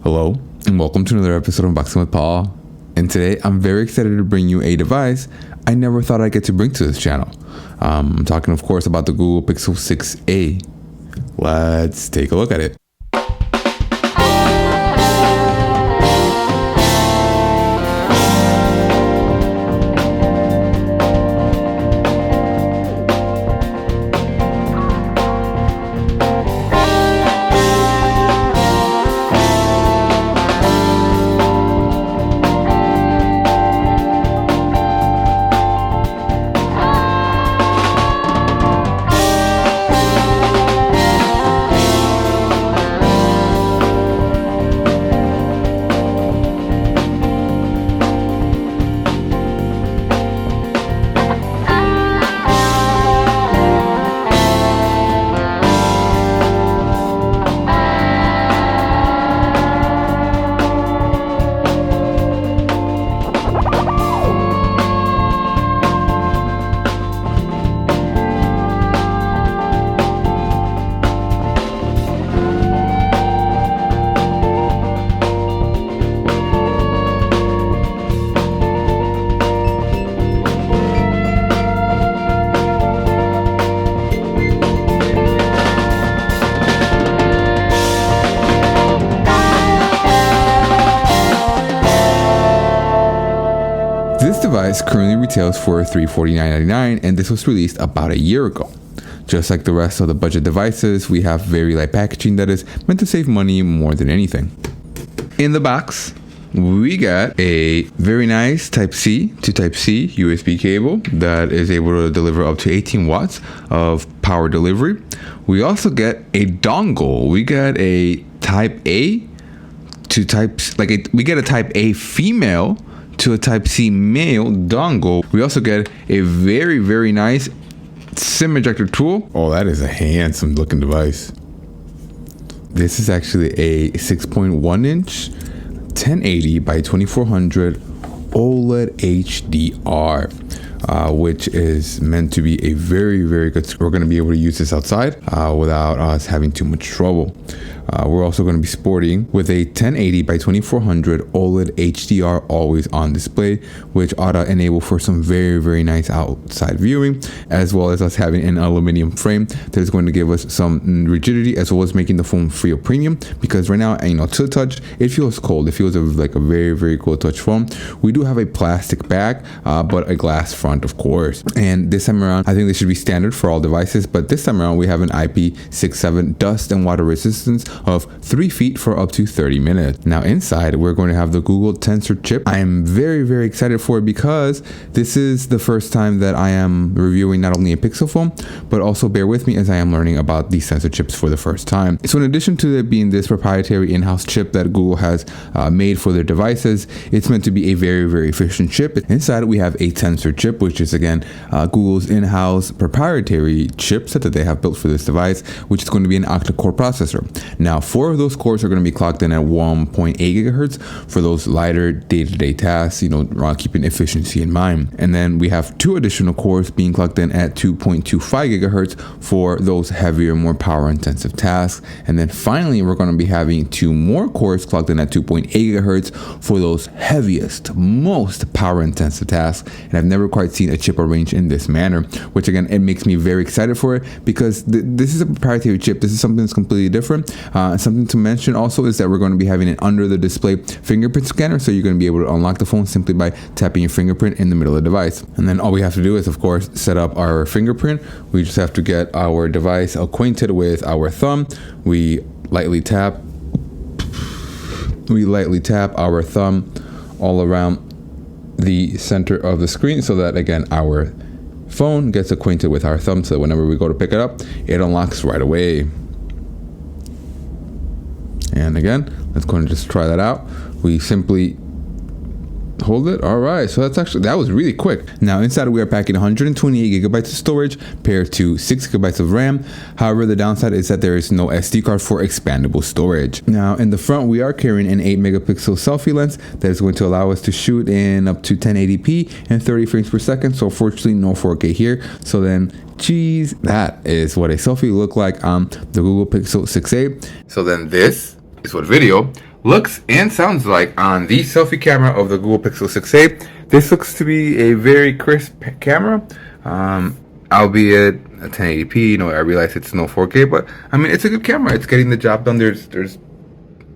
Hello, and welcome to another episode of Unboxing with Paul. And today, I'm very excited to bring you a device I never thought I'd get to bring to this channel. I'm talking, of course, about the Google Pixel 6a. Let's take a look at it. This device currently retails for $349.99, and this was released about a year ago. Just like the rest of the budget devices, we have very light packaging that is meant to save money more than anything. In the box, we got a very nice Type-C to Type-C USB cable that is able to deliver up to 18 watts of power delivery. We also get a dongle. We got a Type-A to we get a Type-A female to a Type-C male dongle. We also get a very, very nice SIM ejector tool. Oh, that is a handsome looking device. This is actually a 6.1 inch 1080 by 2400 OLED HDR, which is meant to be a very, very good. We're going to be able to use this outside without us having too much trouble. We're also going to be sporting with a 1080 by 2400 OLED HDR always on display, which ought to enable for some very, very nice outside viewing, as well as us having an aluminum frame that is going to give us some rigidity, as well as making the phone feel premium. Because right now, to the touch, it feels cold. It feels like a very, very cool touch phone. We do have a plastic back, but a glass front, of course. And this time around, I think this should be standard for all devices. But this time around, we have an IP67 dust and water resistance of 3 feet for up to 30 minutes. Now inside, we're going to have the Google Tensor chip. I am very, very excited for it because this is the first time that I am reviewing not only a Pixel phone, but also bear with me as I am learning about these sensor chips for the first time. So in addition to it being this proprietary in-house chip that Google has made for their devices, it's meant to be a very, very efficient chip. Inside, we have a Tensor chip, which is again Google's in-house proprietary chipset that they have built for this device, which is going to be an octa-core processor. Now, 4 of those cores are going to be clocked in at 1.8 gigahertz for those lighter day-to-day tasks, keeping efficiency in mind. And then we have 2 additional cores being clocked in at 2.25 gigahertz for those heavier, more power-intensive tasks. And then finally, we're going to be having 2 more cores clocked in at 2.8 gigahertz for those heaviest, most power-intensive tasks. And I've never quite seen a chip arranged in this manner, which again, it makes me very excited for it because this is a proprietary chip. This is something that's completely different. Something to mention also is that we're going to be having an under the display fingerprint scanner, so you're going to be able to unlock the phone simply by tapping your fingerprint in the middle of the device. And then all we have to do is, of course, set up our fingerprint. We just have to get our device acquainted with our thumb. We lightly tap our thumb all around the center of the screen so that again our phone gets acquainted with our thumb, so that whenever we go to pick it up, it unlocks right away. And again, let's go and just try that out. We simply hold it. All right, so that was really quick. Now inside we are packing 128 gigabytes of storage paired to 6 gigabytes of RAM. However, the downside is that there is no SD card for expandable storage. Now in the front, we are carrying an 8 megapixel selfie lens that is going to allow us to shoot in up to 1080p and 30 frames per second. So fortunately, no 4K here. So then, geez, that is what a selfie look like on the Google Pixel 6a. So then this is what video looks and sounds like on the selfie camera of the Google Pixel 6a. This looks to be a very crisp camera, albeit a 1080p. You know, I realize it's no 4K, but I mean, it's a good camera. It's getting the job done. There's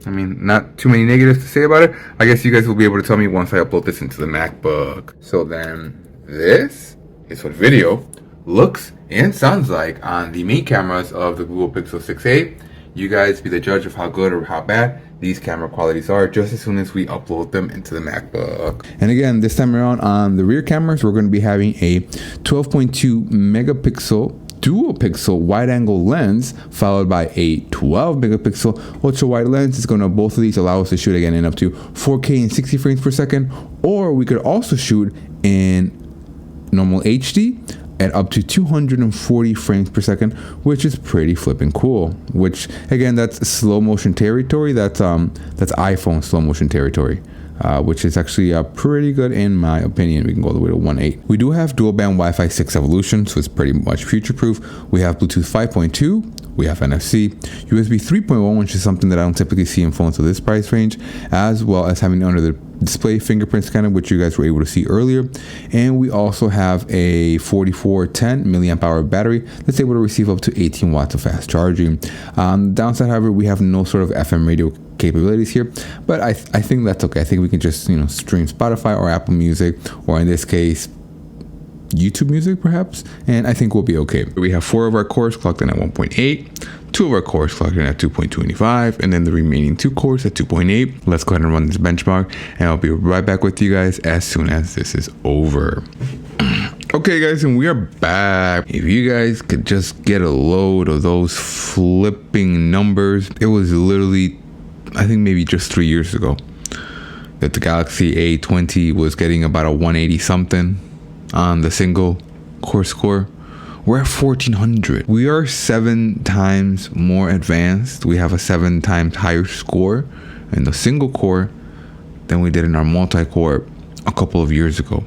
I mean, not too many negatives to say about it. I guess you guys will be able to tell me once I upload this into the MacBook. So then, this is what video looks and sounds like on the main cameras of the Google Pixel 6a. You guys be the judge of how good or how bad these camera qualities are just as soon as we upload them into the MacBook. And again, this time around on the rear cameras, we're going to be having a 12.2 megapixel dual pixel wide angle lens followed by a 12 megapixel ultra wide lens. It's going to, both of these allow us to shoot again in up to 4K and 60 frames per second, or we could also shoot in normal HD at up to 240 frames per second, which is pretty flipping cool. Which again, that's slow motion territory. That's iPhone slow motion territory. Which is actually pretty good in my opinion. We can go all the way to 1.8. We do have dual band Wi-Fi 6 evolution, so it's pretty much future proof. We have Bluetooth 5.2, we have NFC, USB 3.1, which is something that I don't typically see in phones of this price range, as well as having under the display fingerprint scanner, which you guys were able to see earlier. And we also have a 4410 milliamp hour battery that's able to receive up to 18 watts of fast charging. Downside, however, we have no sort of FM radio capabilities here, but I think that's okay. I think we can just, you know, stream Spotify or Apple Music, or in this case YouTube Music perhaps, and I think we'll be okay. We have 4 of our cores clocked in at 1.8, 2 of our cores clocked in at 2.25, and then the remaining 2 cores at 2.8. Let's go ahead and run this benchmark, and I'll be right back with you guys as soon as this is over. Okay guys, and we are back. If you guys could just get a load of those flipping numbers, it was literally, I think maybe just 3 years ago, that the Galaxy A20 was getting about a 180 something on the single core score. We're at 1400. We are 7 times more advanced. We have a 7 times higher score in the single core than we did in our multi-core a couple of years ago.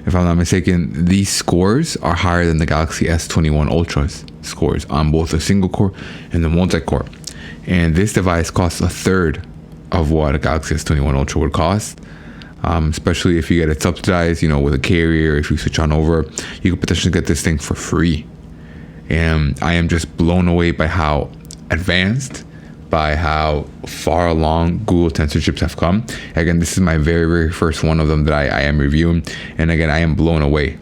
If I'm not mistaken, these scores are higher than the Galaxy S21 Ultra's scores on both the single core and the multi-core. And this device costs a third of what a Galaxy S21 Ultra would cost. Especially if you get it subsidized, you know, with a carrier. If you switch on over, you could potentially get this thing for free. And I am just blown away by how advanced, by how far along Google Tensor chips have come. Again, this is my very first one of them that I am reviewing, and again, I am blown away.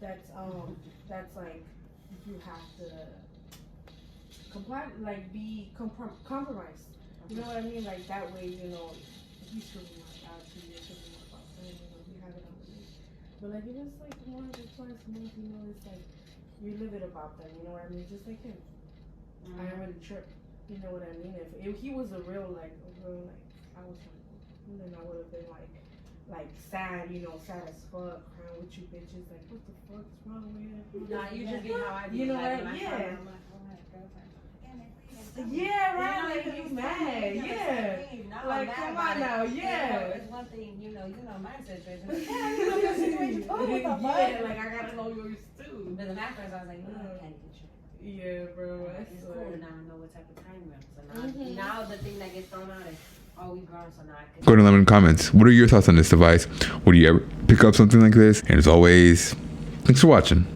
that's like you have to comply, like be compromised. You know what I mean? Like that way, you know, he's feeling like out to you, feeling more about them, you know, you have it on the list. But like if it's like once or twice a month, you know, it's like you live it about them. You know what I mean? Just like him. I ain't really trip. You know what I mean? If he was a real like I was like, then I would have been like sad, you know, sad as fuck, crying with you bitches, like what the fuck's wrong with you? Nah, you just be how I be. You know like, what? yeah. Yeah. I'm like, oh my girlfriend. Yeah, right. You know, Like because you it's mad? funny, because Yeah. it's funny. Now I'm Like mad come about on it. now, You know, yeah. it's one thing, you know my situation. Like, yeah, you know your situation. Oh, what the fuck? Yeah, like I gotta know yours too. But then afterwards, I was like, no, I can't get you. Yeah, bro. It's cool now. I know what type of time we're on. So now the thing that gets thrown out is, oh, we grown, so now I can. Gordon Lemon comments. What are your thoughts on this device? Would you ever pick up something like this? And as always, thanks for watching.